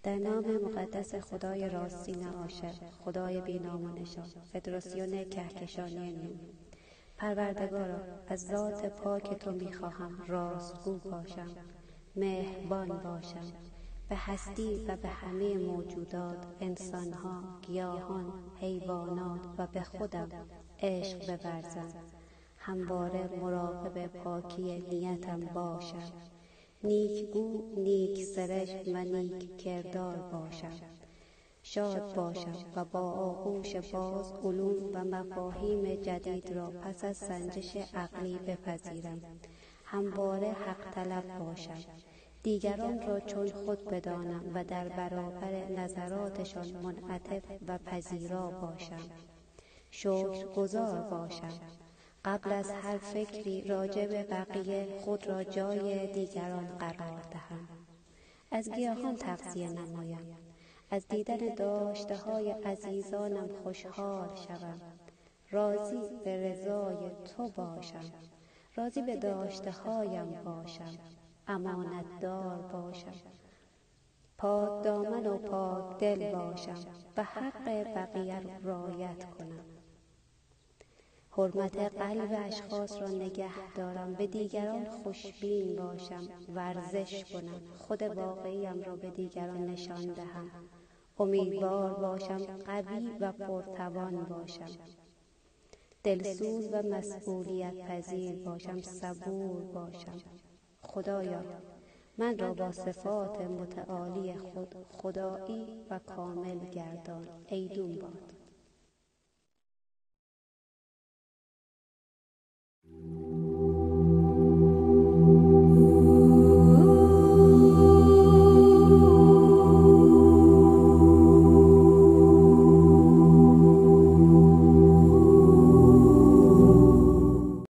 در نام مقدس خدای راستین عاشق، خدای بینام و نشان، فدراسیون کهکشانی نور. پروردگارا، از ذات پاک تو میخواهم راستگو باشم، مهربان باشم، به هستی و به همه موجودات، انسانها، گیاهان، حیوانات و به خودم عشق بورزم. همواره مراقب پاکی نیتم باشم، نیکگو، نیک سرشت و نیک کردار باشم. شاد باشم و با آغوش باز علوم و مفاهیم جدید را پس از سنجش عقلی بپذیرم. همواره حق طلب باشم، دیگران را چون خود بدانم و در برابر نظراتشان منعطف و پذیرا باشم. شکرگزار باشم، قبل از هر فکری راجع به بقیه خود را جای دیگران قرار دهم. از گیاهان تغذیه نمایم، از دیدن داشته‌های عزیزانم خوشحال شوم. راضی به رضای تو باشم، راضی به داشته‌هایم باشم، امانتدار باشم، پاک دامن و پاک دل باشم و حق بقیه رعایت کنم. حرمت قلب اشخاص را نگه دارم، به دیگران خوشبین باشم، ورزش کنم، خود واقعیم را به دیگران نشان دهم. امیدوار باشم، قوی و پرتوان باشم، دلسوز و مسئولیت پذیر باشم، صبور باشم. خدایا، من را با صفات متعالی خود خدایی و کامل گردان. ایدون باد.